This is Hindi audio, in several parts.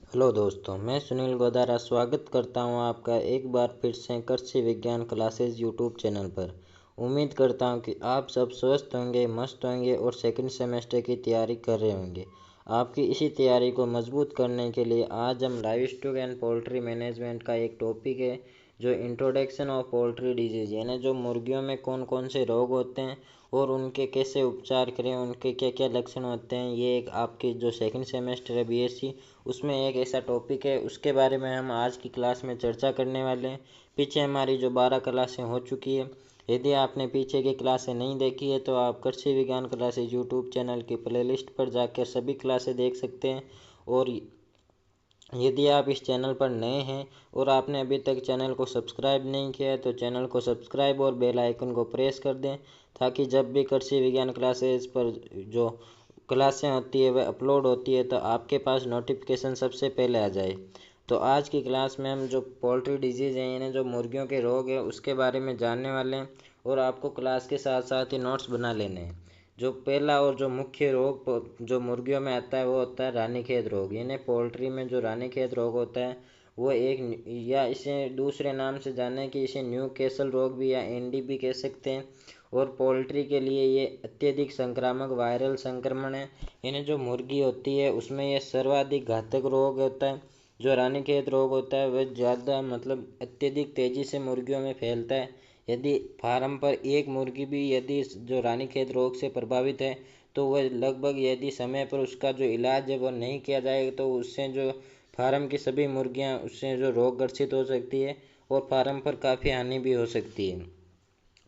हेलो दोस्तों, मैं सुनील गोदारा स्वागत करता हूं आपका एक बार फिर से कृषि विज्ञान क्लासेस यूट्यूब चैनल पर। उम्मीद करता हूं कि आप सब स्वस्थ होंगे, मस्त होंगे और सेकंड सेमेस्टर की तैयारी कर रहे होंगे। आपकी इसी तैयारी को मजबूत करने के लिए आज हम live stock and poultry management का एक टॉपिक है जो इंट्रोडक्शन ऑफ पोल्ट्री डिजीज, यानी जो मुर्गियों में कौन कौन से रोग होते हैं और उनके कैसे उपचार करें, उनके क्या क्या लक्षण होते हैं। ये एक आपकी जो सेकंड सेमेस्टर है बीएससी, उसमें एक ऐसा टॉपिक है, उसके बारे में हम आज की क्लास में चर्चा करने वाले हैं। पीछे हमारी जो 12 क्लासें हो चुकी है, यदि आपने पीछे की क्लासें नहीं देखी है तो आप कृषि विज्ञान क्लासेज यूट्यूब चैनल की प्लेलिस्ट पर जाकर सभी क्लासें देख सकते हैं। और यदि आप इस चैनल पर नए हैं और आपने अभी तक चैनल को सब्सक्राइब नहीं किया है तो चैनल को सब्सक्राइब और बेल आइकन को प्रेस कर दें, ताकि जब भी कृषि विज्ञान क्लासेस पर जो क्लासें होती है वह अपलोड होती है तो आपके पास नोटिफिकेशन सबसे पहले आ जाए। तो आज की क्लास में हम जो पोल्ट्री डिजीज़ हैं, यानी जो मुर्गियों के रोग हैं, उसके बारे में जानने वाले हैं और आपको क्लास के साथ साथ ही नोट्स बना लेने हैं। जो पहला और जो मुख्य रोग जो मुर्गियों में आता है वो होता है रानीखेत रोग। यानी पोल्ट्री में जो रानीखेत रोग होता है वो एक, या इसे दूसरे नाम से जाने कि इसे न्यू कैसल रोग भी या एनडी भी कह सकते हैं। और पोल्ट्री के लिए ये अत्यधिक संक्रामक वायरल संक्रमण है। यानी जो मुर्गी होती है उसमें यह सर्वाधिक घातक रोग होता है। जो रानीखेत रोग होता है वह ज़्यादा अत्यधिक तेज़ी से मुर्गियों में फैलता है। यदि फार्म पर एक मुर्गी भी यदि जो रानीखेत रोग से प्रभावित है तो वह लगभग, यदि समय पर उसका जो इलाज है वह नहीं किया जाएगा तो उससे जो फार्म की सभी मुर्गियां उससे जो रोग ग्रसित हो सकती है और फार्म पर काफ़ी हानि भी हो सकती है,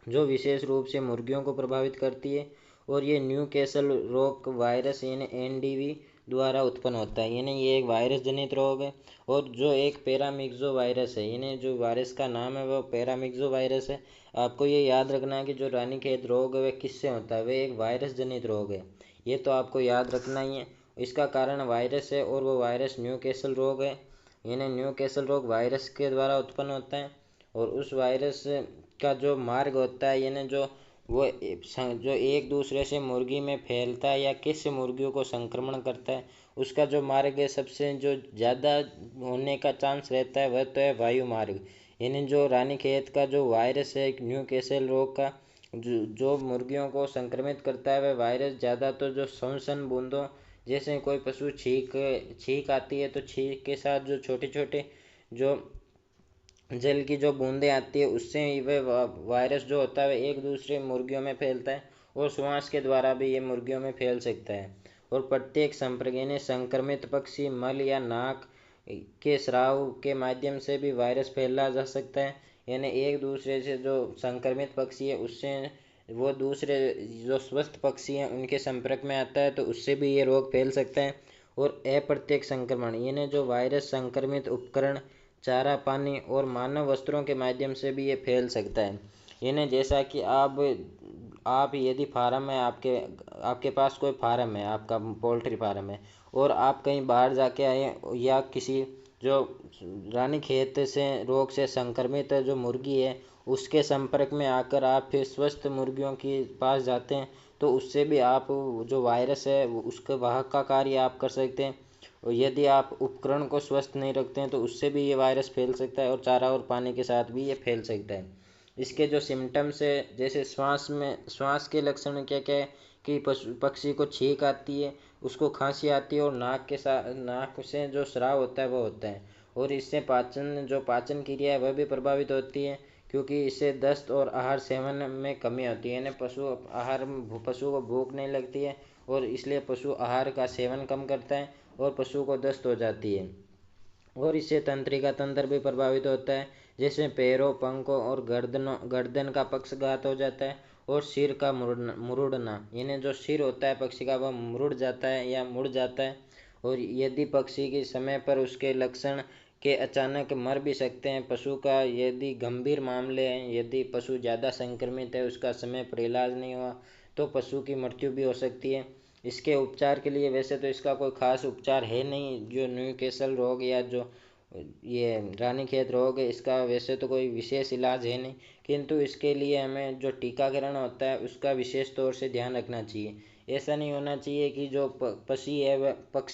जो विशेष रूप से मुर्गियों को प्रभावित करती है। और ये न्यू कैसल रोग वायरस यानी एनडीवी द्वारा उत्पन्न होता है। यानी ये एक वायरस जनित रोग है और जो एक पैरामिक्सो वायरस है, यानी जो वायरस का नाम है वह पैरामिक्सो वायरस है। आपको ये याद रखना है कि जो रानीखेत रोग है वह किससे होता है, वह एक वायरस जनित रोग है। ये तो आपको याद रखना ही है। इसका कारण वायरस है और वो वायरस न्यू कैसल रोग है। यानी न्यू कैसल रोग वायरस के द्वारा उत्पन्न होता है और उस वायरस का जो मार्ग होता है, यानी जो एक दूसरे से मुर्गी में फैलता है या किस मुर्गियों को संक्रमण करता है, उसका जो मार्ग है सबसे जो ज़्यादा होने का चांस रहता है वह तो है वायु मार्ग। यानी जो रानीखेत का जो वायरस है न्यू कैसल रोग का, जो मुर्गियों को संक्रमित करता है वह वायरस ज़्यादा तो जो श्वसन बूंदों, जैसे कोई पशु छींक आती है तो छींक के साथ जो छोटे छोटे जो जल की जो बूंदें आती है उससे वह वायरस जो होता है वह एक दूसरे मुर्गियों में फैलता है और श्वास के द्वारा भी ये मुर्गियों में फैल सकता है। और प्रत्येक संपर्क यानी संक्रमित पक्षी मल या नाक के स्राव के माध्यम से भी वायरस फैला जा सकता है। यानी एक दूसरे से जो संक्रमित पक्षी है उससे वो दूसरे जो स्वस्थ पक्षी हैं उनके संपर्क में आता है तो उससे भी ये रोग फैल सकता है। और अप्रत्यक्ष संक्रमण यानी जो वायरस संक्रमित उपकरण, चारा पानी और मानव वस्त्रों के माध्यम से भी ये फैल सकता है। यानी जैसा कि आप यदि फार्म है, आपके पास कोई फार्म है, आपका पोल्ट्री फार्म है और आप कहीं बाहर जाके आए या किसी जो रानीखेत से रोग से संक्रमित जो मुर्गी है उसके संपर्क में आकर आप फिर स्वस्थ मुर्गियों के पास जाते हैं तो उससे भी आप जो वायरस है उसके वाहक का कार्य आप कर सकते हैं। और यदि आप उपकरण को स्वस्थ नहीं रखते हैं तो उससे भी ये वायरस फैल सकता है और चारा और पानी के साथ भी ये फैल सकता है। इसके जो सिम्टम्स है, जैसे श्वास के लक्षण क्या क्या है कि पक्षी को छींक आती है, उसको खांसी आती है और नाक से जो स्राव होता है वो होता है। और इससे पाचन क्रिया है वह भी प्रभावित होती है, क्योंकि इससे दस्त और आहार सेवन में कमी होती है। यानी पशु को भूख नहीं लगती है और इसलिए पशु आहार का सेवन कम करता है और पशु को दस्त हो जाती है। और इससे तंत्रिका तंत्र भी प्रभावित होता है, जैसे पैरों, पंखों और गर्दन का पक्षघात हो जाता है और सिर का मुड़ना यानी जो सिर होता है पक्षी का वह मुड़ जाता है या मुड़ जाता है। और यदि पक्षी के समय पर उसके लक्षण के अचानक मर भी सकते हैं पशु का, यदि गंभीर मामले हैं, यदि पशु ज़्यादा संक्रमित है, उसका समय पर इलाज नहीं हुआ तो पशु की मृत्यु भी हो सकती है। इसके उपचार के लिए वैसे तो इसका कोई खास उपचार है नहीं, जो न्यूकैसल रोग या जो ये रानीखेत रोग है इसका वैसे तो कोई विशेष इलाज है नहीं, किंतु इसके लिए हमें जो टीकाकरण होता है उसका विशेष तौर से ध्यान रखना चाहिए। ऐसा नहीं होना चाहिए कि जो पक्षी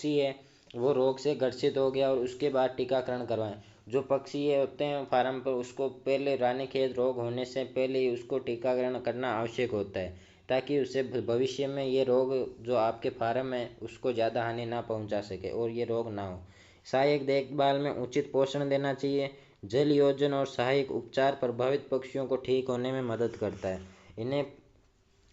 है वो रोग से ग्रसित हो गया और उसके बाद टीकाकरण करवाएं। जो पक्षी ये होते हैं फार्म पर, उसको पहले रानीखेत रोग होने से पहले ही उसको टीकाकरण करना आवश्यक होता है, ताकि उसे भविष्य में ये रोग जो आपके फार्म है उसको ज़्यादा हानि ना पहुंचा सके और ये रोग ना हो। सहायक देखभाल में उचित पोषण देना चाहिए। जल योजन और सहायक उपचार प्रभावित पक्षियों को ठीक होने में मदद करता है। इन्हें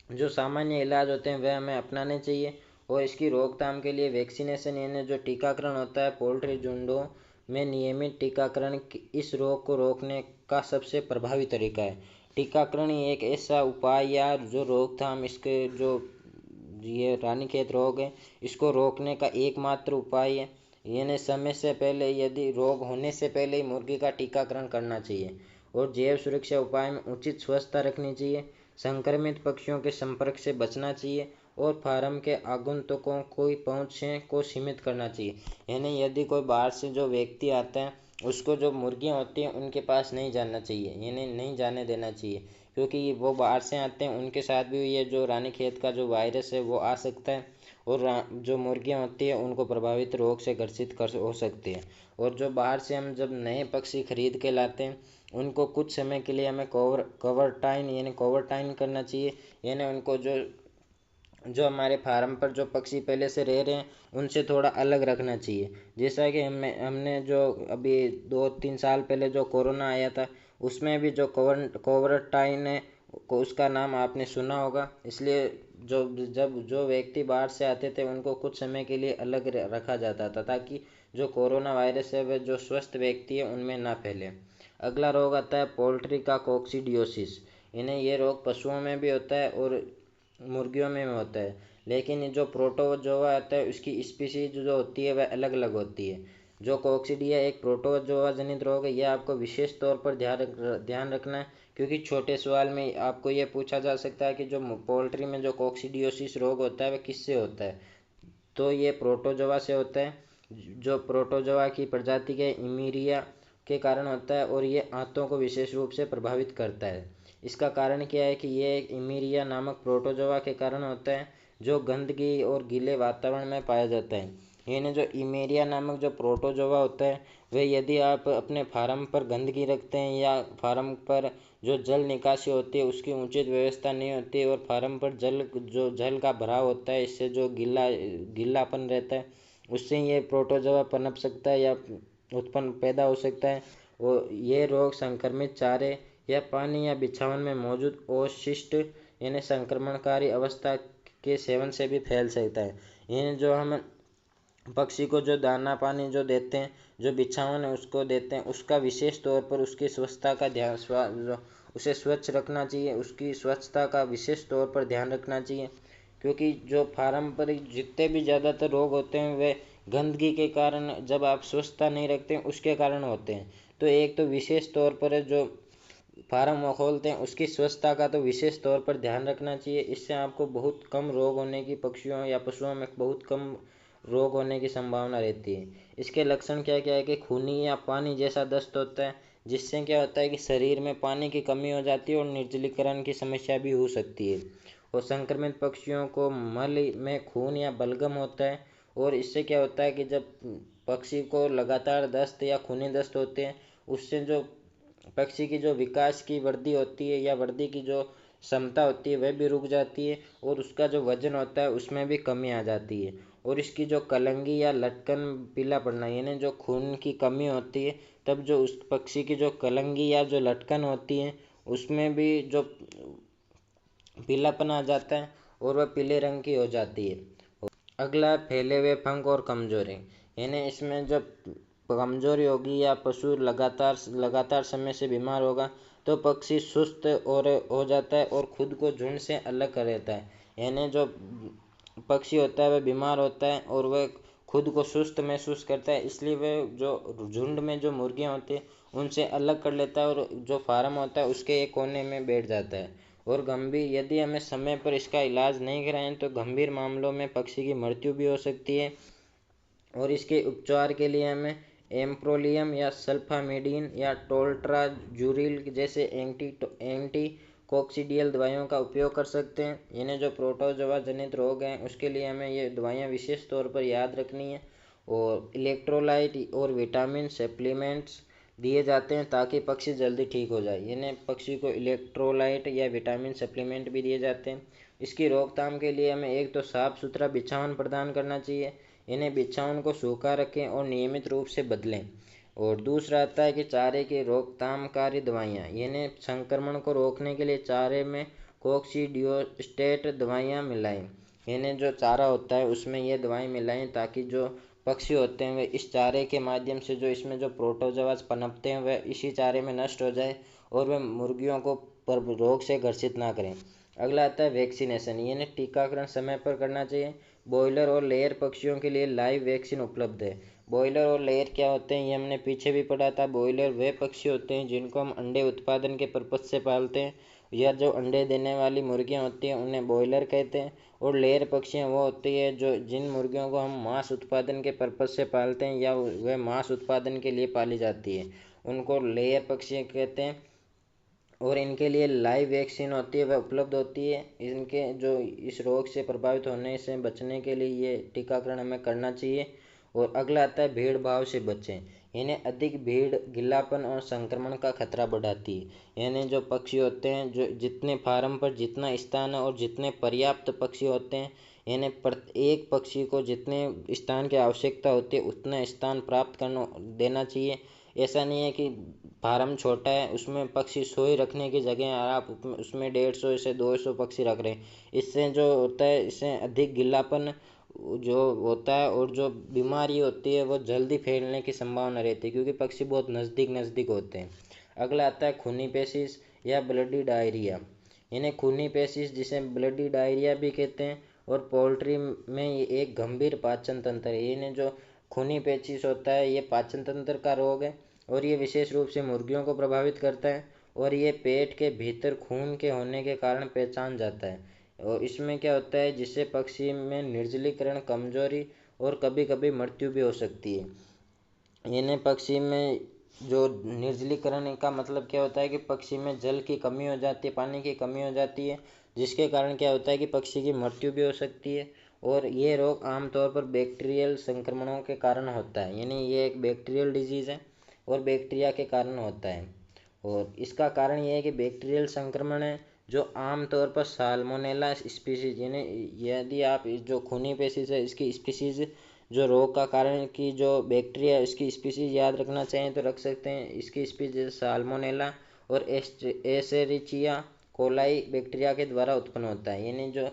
जो सामान्य इलाज होते हैं वह हमें अपनाने चाहिए। और इसकी रोकथाम के लिए वैक्सीनेशन यानी जो टीकाकरण होता है पोल्ट्री झुंडों में नियमित टीकाकरण इस रोग को रोकने का सबसे प्रभावी तरीका है। टीकाकरण ही एक ऐसा उपाय या जो रोकथाम इसके जो ये रानीखेत रोग है इसको रोकने का एकमात्र उपाय है। यानी समय से पहले यदि रोग होने से पहले ही मुर्गी का टीकाकरण करना चाहिए। और जैव सुरक्षा उपाय में उचित स्वच्छता रखनी चाहिए। संक्रमित पक्षियों के संपर्क से बचना चाहिए और फार्म के आगंतुकों की पहुंच को सीमित करना चाहिए। यानी यदि कोई बाहर से जो व्यक्ति आता है उसको जो मुर्गियां होती हैं उनके पास नहीं जाना चाहिए, यानी नहीं जाने देना चाहिए, क्योंकि वो बाहर से आते हैं उनके साथ भी ये जो रानीखेत का जो वायरस है वो आ सकता है और जो मुर्गियां होती है उनको प्रभावित रोग से ग्रसित कर हो सकती है। और जो बाहर से हम जब नए पक्षी खरीद के लाते हैं उनको कुछ समय के लिए हमें कोवरटाइन करना चाहिए। यानी उनको जो जो हमारे फार्म पर जो पक्षी पहले से रह रहे हैं उनसे थोड़ा अलग रखना चाहिए। जैसा कि हमने जो अभी 2-3 साल पहले जो कोरोना आया था उसमें भी जो कोवरटाइन है को उसका नाम आपने सुना होगा। इसलिए जो जब जो व्यक्ति बाहर से आते थे उनको कुछ समय के लिए अलग रखा जाता था, ताकि जो कोरोना वायरस है वह जो स्वस्थ व्यक्ति है उनमें ना फैले। अगला रोग आता है पोल्ट्री का कोक्सीडियोसिस। इन्हें ये रोग पशुओं में भी होता है और मुर्गियों में होता है, लेकिन जो प्रोटोजोआ आता है उसकी स्पीशीज जो होती है वह अलग अलग होती है। जो कोक्सीडिया एक प्रोटोजोआ जनित रोग है, यह आपको विशेष तौर पर ध्यान रखना है, क्योंकि छोटे सवाल में आपको ये पूछा जा सकता है कि जो पोल्ट्री में जो कोक्सीडियोसिस रोग होता है वह किससे होता है। तो ये प्रोटोजोआ से होता है, जो प्रोटोजोआ की प्रजाति के इमीरिया के कारण होता है और ये आंतों को विशेष रूप से प्रभावित करता है। इसका कारण क्या है कि ये एक इमीरिया नामक प्रोटोजोआ के कारण होता है जो गंदगी और गीले वातावरण में पाया जाता है। यानी जो इमेरिया नामक जो प्रोटोजोआ होता है वह यदि आप अपने फार्म पर गंदगी रखते हैं या फार्म पर जो जल निकासी होती है उसकी उचित व्यवस्था नहीं होती है और फार्म पर जल का भराव होता है, इससे जो गीलापन रहता है उससे ये प्रोटोजोआ पनप सकता है या उत्पन्न पैदा हो सकता है। और ये रोग संक्रमित चारे या पानी या बिछावन में मौजूद अवशिष्ट यानी संक्रमणकारी अवस्था के सेवन से भी फैल सकता है। यानी जो हम पक्षी को जो दाना पानी जो देते हैं, जो बिछावन है उसको देते हैं, उसका विशेष तौर पर उसकी स्वच्छता का ध्यान उसे स्वच्छ रखना चाहिए, उसकी स्वच्छता का विशेष तौर पर ध्यान रखना चाहिए। क्योंकि जो पारंपरिक जितने भी ज़्यादातर रोग होते हैं वे गंदगी के कारण, जब आप स्वच्छता नहीं रखते हैं उसके कारण होते हैं। तो एक तो विशेष तौर पर जो फार्म खोलते हैं उसकी स्वच्छता का तो विशेष तौर पर ध्यान रखना चाहिए। इससे आपको बहुत कम रोग होने की, पक्षियों या पशुओं में बहुत कम रोग होने की संभावना रहती है। इसके लक्षण क्या क्या है कि खूनी या पानी जैसा दस्त होता है, जिससे क्या होता है कि शरीर में पानी की कमी हो जाती है और निर्जलीकरण की समस्या भी हो सकती है। और संक्रमित पक्षियों को मल में खून या बलगम होता है और इससे क्या होता है कि जब पक्षी को लगातार दस्त या खूनी दस्त होते हैं उससे जो पक्षी की जो विकास की वृद्धि होती है या वृद्धि की जो क्षमता होती है वह भी रुक जाती है और उसका जो वजन होता है उसमें भी कमी आ जाती है। और इसकी जो कलंगी या लटकन पीला पड़ना यानी जो खून की कमी होती है तब जो उस पक्षी की जो कलंगी या जो लटकन होती है उसमें भी जो पीलापन आ जाता है और वह पीले रंग की हो जाती है। अगला फैले हुए पंख और कमजोरी। यानी इसमें जब कमजोरी होगी या पशु लगातार समय से बीमार होगा तो पक्षी सुस्त और हो जाता है और खुद को झुंड से अलग कर देता है। यानी जो पक्षी होता है वह बीमार होता है और वह खुद को सुस्त महसूस करता है, इसलिए वह जो झुंड में जो मुर्गियां होती हैं उनसे अलग कर लेता है और जो फार्म होता है उसके एक कोने में बैठ जाता है। और गंभीर यदि हमें समय पर इसका इलाज नहीं कराएं तो गंभीर मामलों में पक्षी की मृत्यु भी हो सकती है। और इसके उपचार के लिए हमें एम्प्रोलियम या सल्फामेडिन या टोल्ट्राजुरिल जैसे एंटी कोक्सीडियल दवाइयों का उपयोग कर सकते हैं। इन्हें जो प्रोटोजोआ जनित रोग हैं उसके लिए हमें ये दवाइयाँ विशेष तौर पर याद रखनी है। और इलेक्ट्रोलाइट और विटामिन सप्लीमेंट्स दिए जाते हैं ताकि पक्षी जल्दी ठीक हो जाए। यानी पक्षी को इलेक्ट्रोलाइट या विटामिन सप्लीमेंट भी दिए जाते हैं। इसकी रोकथाम के लिए हमें एक तो साफ़ सुथरा बिछावन प्रदान करना चाहिए, इन्हें बिछावन को सूखा रखें और नियमित रूप से बदलें। और दूसरा आता है कि चारे की रोकथामकारी दवाइयाँ, यानी संक्रमण को रोकने के लिए चारे में कोक्सीडियोस्टेट दवाइयाँ मिलाएं। यानी जो चारा होता है उसमें ये दवाई मिलाएं ताकि जो पक्षी होते हैं वे इस चारे के माध्यम से जो इसमें जो प्रोटोजोआज पनपते हैं वह इसी चारे में नष्ट हो जाए और वे मुर्गियों को रोग से ग्रसित ना करें। अगला आता है वैक्सीनेशन, यानी टीकाकरण समय पर करना चाहिए। बॉयलर और लेयर पक्षियों के लिए लाइव वैक्सीन उपलब्ध है। बॉयलर और लेयर क्या होते हैं ये हमने पीछे भी पढ़ा था। बॉयलर वे पक्षी होते हैं जिनको हम अंडे उत्पादन के पर्पज से पालते हैं, या जो अंडे देने वाली मुर्गियां होती हैं उन्हें बॉयलर कहते हैं। और लेयर पक्षियां वो होती है जो जिन मुर्गियों को हम मांस उत्पादन के पर्पज से पालते हैं या वह मांस उत्पादन के लिए पाली जाती है, उनको लेयर पक्षी कहते हैं। और इनके लिए लाइव वैक्सीन होती है वह उपलब्ध होती है। इनके जो इस रोग से प्रभावित होने से बचने के लिए ये टीकाकरण हमें करना चाहिए। और अगला आता है भीड़ भाव से बचें, यानी अधिक भीड़ गिल्लापन और संक्रमण का खतरा बढ़ाती है। यानी जो पक्षी होते हैं, जो जितने फार्म पर जितना स्थान है और जितने पर्याप्त पक्षी होते हैं, यानी प्रत्येक पक्षी को जितने स्थान की आवश्यकता होती है उतना स्थान प्राप्त करना देना चाहिए। ऐसा नहीं है कि फार्म छोटा है उसमें पक्षी 100 ही रखने की जगह आप उसमें 150 से 200 पक्षी रख रहे हैं। इससे जो होता है, इससे अधिक गिल्लापन जो होता है और जो बीमारी होती है वो जल्दी फैलने की संभावना रहती है क्योंकि पक्षी बहुत नज़दीक नज़दीक होते हैं। अगला आता है खूनी पेशिश या ब्लडी डायरिया, इन्हें खूनी पेशिश जिसे ब्लडी डायरिया भी कहते हैं। और पोल्ट्री में ये एक गंभीर पाचन तंत्र है। इन्हें जो खूनी पेचिश होता है ये पाचन तंत्र का रोग है और ये विशेष रूप से मुर्गियों को प्रभावित करता है। और ये पेट के भीतर खून के होने के कारण पहचान जाता है। और इसमें क्या होता है, जिससे पक्षी में निर्जलीकरण, कमजोरी और कभी कभी मृत्यु भी हो सकती है। इन्हें पक्षी में जो निर्जलीकरण का मतलब क्या होता है कि पक्षी में जल की कमी हो जाती है, पानी की कमी हो जाती है, जिसके कारण क्या होता है कि पक्षी की मृत्यु भी हो सकती है। और ये रोग आमतौर पर बैक्टीरियल संक्रमणों के कारण होता है, यानी ये एक बैक्टीरियल डिजीज़ है और बैक्टीरिया के कारण होता है। और इसका कारण ये है कि बैक्टीरियल संक्रमण है जो आमतौर पर साल्मोनेला स्पीशीज, यानी यदि आप जो खूनी पेशिश है इसकी स्पीशीज जो रोग का कारण की जो बैक्टीरिया इसकी स्पीशीज याद रखना चाहें तो रख सकते हैं। इसकी स्पीशीज साल्मोनेला और एसेरिचिया कोलाई बैक्टीरिया के द्वारा उत्पन्न होता है। यानी जो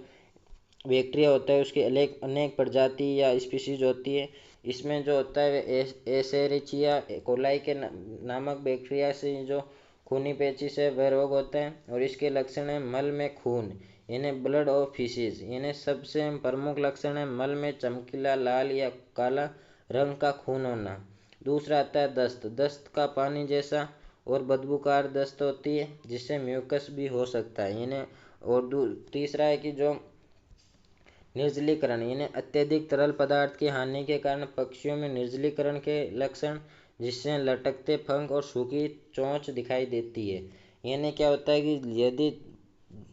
बैक्टीरिया होता है उसकी अनेक अनेक प्रजाति या स्पीशीज होती है। इसमें जो होता है एसेरिचिया कोलाई के नामक बैक्टीरिया से जो खूनी पेचिश है वह रोग होता है। और इसके लक्षण है मल में खून, इन्हें ब्लड ऑफ फिशेज। इन्हें सबसे प्रमुख लक्षण है मल में चमकीला लाल या काला रंग का खून होना। दूसरा आता है दस्त, दस्त का पानी जैसा और बदबूकार दस्त होती है जिससे म्यूकस भी हो सकता है। इन्हें और तीसरा है कि जो निर्जलीकरण, यानी अत्यधिक तरल पदार्थ की हानि के कारण पक्षियों में निर्जलीकरण के लक्षण, जिससे लटकते पंख और सूखी चोंच दिखाई देती है। यानी क्या होता है कि यदि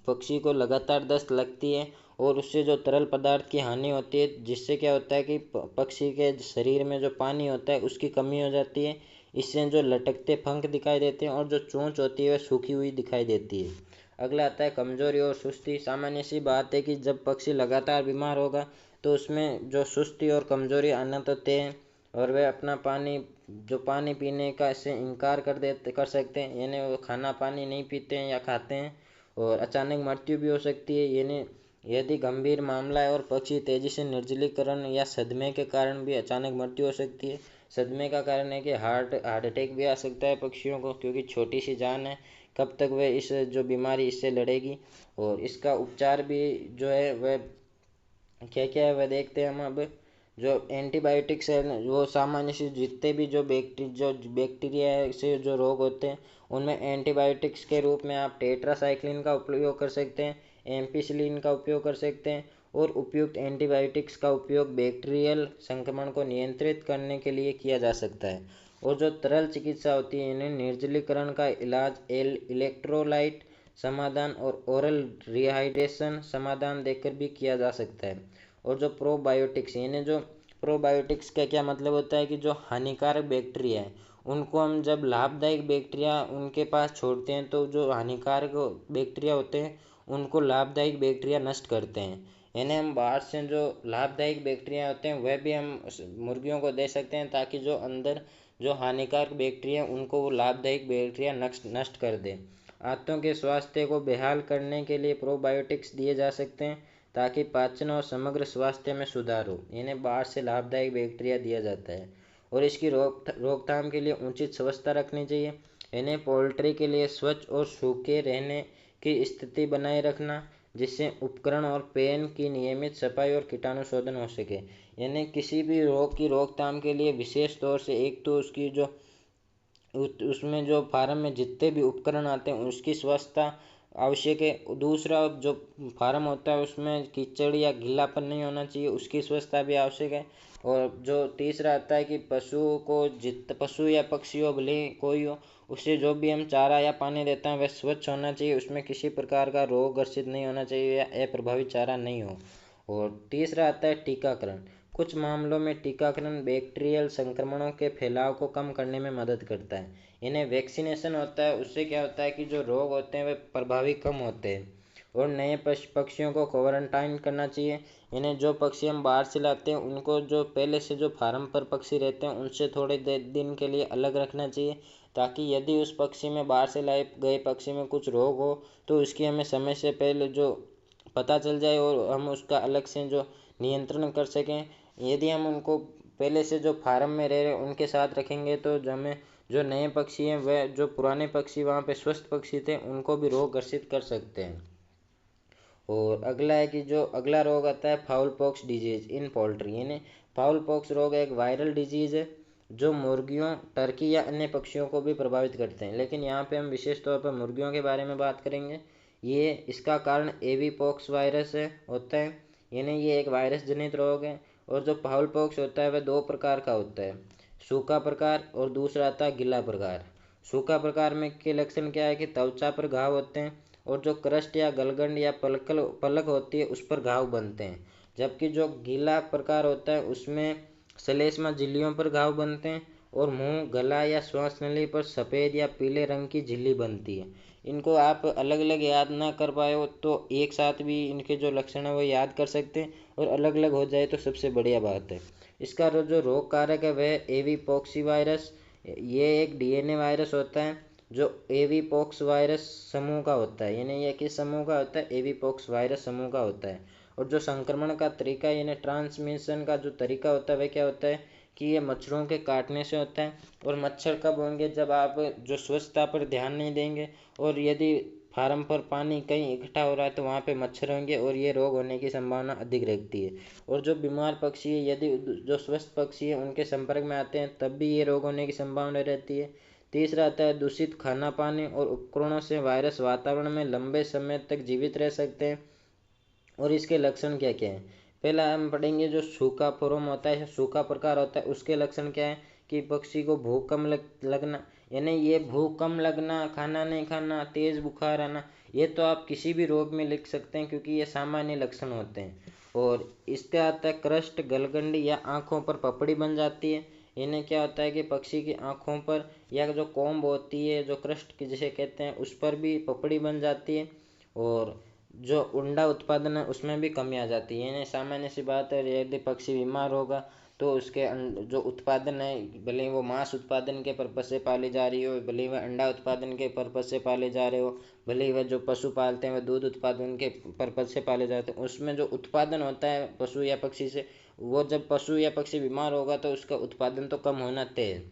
पक्षी को लगातार दस्त लगती है और उससे जो तरल पदार्थ की हानि होती है, जिससे क्या होता है कि पक्षी के शरीर में जो पानी होता है उसकी कमी हो जाती है। इससे जो लटकते पंख दिखाई देते हैं और जो चोंच होती है वह सूखी हुई दिखाई देती है। अगला आता है कमजोरी और सुस्ती। सामान्य सी बात है कि जब पक्षी लगातार बीमार होगा तो उसमें जो सुस्ती और कमजोरी आना तो तय है और वह अपना पानी पीने का से इनकार कर सकते हैं, यानी वो खाना पानी नहीं पीते हैं या खाते हैं। और अचानक मृत्यु भी हो सकती है। यानी यदि गंभीर मामला है और पक्षी तेजी से निर्जलीकरण या सदमे के कारण भी अचानक मृत्यु हो सकती है। सदमे का कारण है कि हार्ट अटैक भी आ सकता है पक्षियों को, क्योंकि छोटी सी जान है, कब तक वह इस जो बीमारी इससे लड़ेगी। और इसका उपचार भी जो है वह क्या क्या है वह देखते हैं हम अब। जो एंटीबायोटिक्स है वो सामान्य से जितने भी जो बैक्टीरिया से जो रोग होते हैं उनमें एंटीबायोटिक्स के रूप में आप टेट्रासाइक्लिन का उपयोग कर सकते हैं, एम्पिसिलिन का उपयोग कर सकते हैं। और उपयुक्त एंटीबायोटिक्स का उपयोग बैक्टीरियल संक्रमण को नियंत्रित करने के लिए किया जा सकता है। और जो तरल चिकित्सा होती है इन्हें निर्जलीकरण का इलाज इलेक्ट्रोलाइट समाधान और ओरल रिहाइड्रेशन समाधान देकर भी किया जा सकता है। और जो प्रोबायोटिक्स, यानी जो प्रोबायोटिक्स का क्या मतलब होता है कि जो हानिकारक बैक्टीरिया है उनको हम जब लाभदायक बैक्टीरिया उनके पास छोड़ते हैं तो जो हानिकारक बैक्टीरिया होते हैं उनको लाभदायक बैक्टीरिया नष्ट करते हैं। यानी हम बाहर से जो लाभदायक बैक्टीरिया होते हैं वह भी हम मुर्गियों को दे सकते हैं ताकि जो अंदर जो हानिकारक बैक्टीरिया उनको वो लाभदायक बैक्टीरिया नष्ट कर दे। आंतों के स्वास्थ्य को बेहाल करने के लिए प्रोबायोटिक्स दिए जा सकते हैं ताकि पाचन और समग्र स्वास्थ्य में सुधार हो। इन्हें बाहर से लाभदायक बैक्टीरिया दिया जाता है और इसकी रोकथाम के लिए उचित स्वच्छता रखनी चाहिए। इन्हें पोल्ट्री के लिए स्वच्छ और सूखे रहने की स्थिति बनाए रखना जिससे उपकरण और पेन की नियमित सफाई और कीटाणु शोधन हो सके। यानी किसी भी रोग की रोकथाम के लिए विशेष तौर से एक तो उसकी जो उसमें जो फार्म में जितने भी उपकरण आते हैं उसकी स्वच्छता आवश्यक है। दूसरा जो फार्म होता है उसमें कीचड़ या गीलापन नहीं होना चाहिए, उसकी स्वच्छता भी आवश्यक है। और जो तीसरा आता है कि पशु या पक्षी हो भले कोई हो, उसे जो भी हम चारा या पानी देते हैं वह स्वच्छ होना चाहिए, उसमें किसी प्रकार का रोग ग्रसित नहीं होना चाहिए या अप्रभावित चारा नहीं हो। और तीसरा आता है टीकाकरण। कुछ मामलों में टीकाकरण बैक्टीरियल संक्रमणों के फैलाव को कम करने में मदद करता है। इन्हें वैक्सीनेशन होता है, उससे क्या होता है कि जो रोग होते हैं वे प्रभावी कम होते हैं। और नए पक्षियों को क्वारंटाइन करना चाहिए। इन्हें जो पक्षी हम बाहर से लाते हैं उनको जो पहले से जो फार्म पर पक्षी रहते हैं उनसे थोड़े दिन के लिए अलग रखना चाहिए ताकि यदि उस पक्षी में बाहर से लाए गए पक्षी में कुछ रोग हो तो उसकी हमें समय से पहले जो पता चल जाए और हम उसका अलग से जो नियंत्रण कर सकें। यदि हम उनको पहले से जो फार्म में रह रहे उनके साथ रखेंगे तो हमें जो नए पक्षी हैं वह जो पुराने पक्षी वहाँ पे स्वस्थ पक्षी थे उनको भी रोग ग्रसित कर सकते हैं। और अगला है कि जो अगला रोग आता है foul pox disease in poultry. यानी फाउल पॉक्स रोग एक वायरल डिजीज है जो मुर्गियों, टर्की या अन्य पक्षियों को भी प्रभावित करते हैं, लेकिन यहाँ पे हम विशेष तौर पर मुर्गियों के बारे में बात करेंगे। ये इसका कारण एवी पॉक्स वायरस है होता है। यानी ये एक वायरस जनित रोग है। और जो फाउल पॉक्स होता है वह दो प्रकार का होता है, सूखा प्रकार और दूसरा आता है गीला प्रकार। सूखा प्रकार में के लक्षण क्या है कि त्वचा पर घाव होते हैं और जो क्रस्ट या गलगंड या पलक होती है उस पर घाव बनते हैं। जबकि जो गीला प्रकार होता है उसमें श्लेष्मा झिल्लियों पर घाव बनते हैं और मुंह, गला या श्वास नली पर सफ़ेद या पीले रंग की झिल्ली बनती है। इनको आप अलग अलग याद ना कर पाए हो तो एक साथ भी इनके जो लक्षण है वो याद कर सकते हैं, और अलग अलग हो जाए तो सबसे बढ़िया बात है। इसका जो रोग कारक है वह एवी पॉक्सी वायरस। ये एक डीएनए वायरस होता है जो एवी पॉक्स वायरस समूह का होता है। यानी यह किस समूह का होता है? एवी पॉक्स वायरस समूह का होता है। और जो संक्रमण का तरीका यानी ट्रांसमिशन का जो तरीका होता है वह क्या होता है कि ये मच्छरों के काटने से होता है। और मच्छर कब होंगे? जब आप जो स्वच्छता पर ध्यान नहीं देंगे और यदि फार्म पर पानी कहीं इकट्ठा हो रहा है तो वहाँ पे मच्छर होंगे और ये रोग होने की संभावना अधिक रहती है। और जो बीमार पक्षी है यदि जो स्वस्थ पक्षी है उनके संपर्क में आते हैं तब भी ये रोग होने की संभावना रहती है। तीसरा आता है दूषित खाना पानी और उपकरणों से वायरस वातावरण में लंबे समय तक जीवित रह सकते हैं। और इसके लक्षण क्या क्या हैं? पहला हम पढ़ेंगे जो सूखा फॉर्म होता है, सूखा प्रकार होता है, उसके लक्षण क्या है कि पक्षी को भूख कम लगना। यानी ये भूख कम लगना, खाना नहीं खाना, तेज बुखार आना, ये तो आप किसी भी रोग में लिख सकते हैं क्योंकि ये सामान्य लक्षण होते हैं। और इसका आता है क्रस्ट, गलगंडी या आँखों पर पपड़ी बन जाती है। इन्हें क्या होता है कि पक्षी की आँखों पर या जो कोम्ब होती है, जो क्रस्ट जिसे कहते हैं, उस पर भी पपड़ी बन जाती है। और जो अंडा उत्पादन है उसमें भी कमी आ जाती है। यानी सामान्य सी बात है, यदि पक्षी बीमार होगा तो उसके जो उत्पादन है, भले ही वो मांस उत्पादन के पर्पज से पाली जा रही हो, भले ही वह अंडा उत्पादन के पर्पज से पाले जा रहे हो, भले ही वह जो पशु पालते हैं वह दूध उत्पादन के पर्पज से पाले जाते हैं, उसमें जो उत्पादन होता है पशु या पक्षी से, वो जब पशु या पक्षी बीमार होगा तो उसका उत्पादन तो कम होना तय है।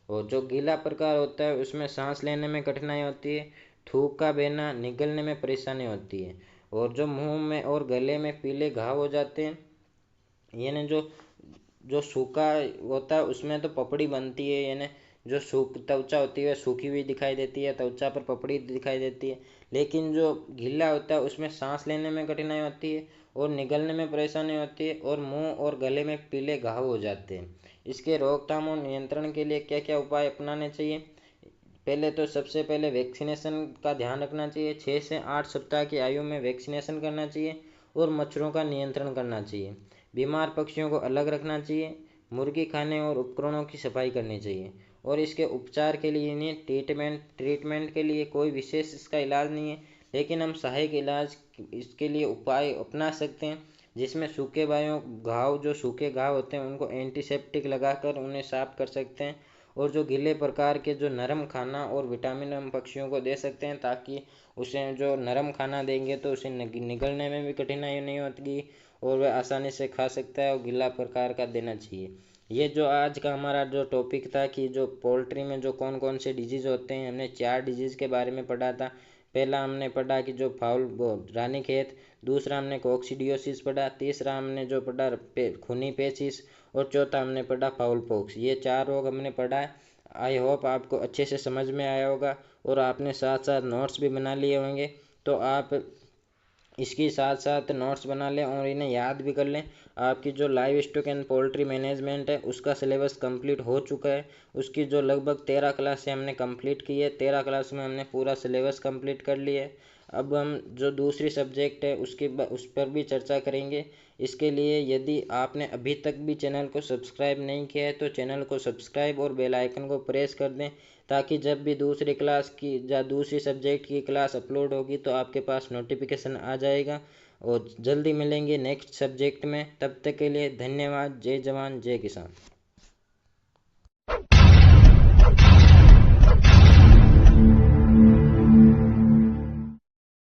और जो गीला प्रकार होता है उसमें सांस लेने में कठिनाई होती है, थूक का बहना, निगलने में परेशानी होती है। और जो मुंह में और गले में पीले घाव हो जाते हैं। यानी जो जो सूखा होता है उसमें तो पपड़ी बनती है, यानी जो त्वचा होती है वह सूखी हुई दिखाई देती है, त्वचा पर पपड़ी दिखाई देती है। लेकिन जो गीला होता है उसमें सांस लेने में कठिनाई होती है और निगलने में परेशानी होती है और मुंह और गले में पीले घाव हो जाते हैं। इसके रोकथाम और नियंत्रण के लिए क्या क्या उपाय अपनाने चाहिए? पहले तो सबसे पहले वैक्सीनेशन का ध्यान रखना चाहिए। 6 से 8 सप्ताह की आयु में वैक्सीनेशन करना चाहिए और मच्छरों का नियंत्रण करना चाहिए। बीमार पक्षियों को अलग रखना चाहिए। मुर्गी खाने और उपकरणों की सफाई करनी चाहिए। और इसके उपचार के लिए इन्हें ट्रीटमेंट के लिए कोई विशेष इसका इलाज नहीं है, लेकिन हम सहायक इलाज इसके लिए उपाय अपना सकते हैं, जिसमें सूखे घाव होते हैं उनको एंटीसेप्टिक लगाकर उन्हें साफ कर सकते हैं। और जो गीले प्रकार के जो नरम खाना और विटामिन हम पक्षियों को दे सकते हैं, ताकि उसे जो नरम खाना देंगे तो उसे निगलने में भी कठिनाई नहीं होती और वह आसानी से खा सकता है। और गीला प्रकार का देना चाहिए। ये जो आज का हमारा जो टॉपिक था कि जो पोल्ट्री में जो कौन कौन से डिजीज़ होते हैं, हमने 4 डिजीज़ के बारे में पढ़ा था। पहला हमने पढ़ा कि जो रानीखेत, दूसरा हमने कोक्सीडियोसिस पढ़ा, तीसरा हमने जो पढ़ा खूनी पेचिश, और चौथा हमने पढ़ा फाउल पॉक्स। ये 4 रोग हमने पढ़ा है। आई होप आपको अच्छे से समझ में आया होगा और आपने साथ साथ नोट्स भी बना लिए होंगे। तो आप इसके साथ साथ नोट्स बना लें और इन्हें याद भी कर लें। आपकी जो live stock and poultry management है उसका सिलेबस कंप्लीट हो चुका है। उसकी जो लगभग 13 क्लास से हमने कंप्लीट की है, 13 क्लास में हमने पूरा सिलेबस कंप्लीट कर लिया है। अब हम जो दूसरी सब्जेक्ट है उस पर भी चर्चा करेंगे। इसके लिए यदि आपने अभी तक भी चैनल को सब्सक्राइब नहीं किया है तो चैनल को सब्सक्राइब और बेल आइकन को प्रेस कर दें, ताकि जब भी दूसरी क्लास की या दूसरी सब्जेक्ट की क्लास अपलोड होगी तो आपके पास नोटिफिकेशन आ जाएगा। और जल्दी मिलेंगे नेक्स्ट सब्जेक्ट में। तब तक के लिए धन्यवाद। जय जवान जय किसान।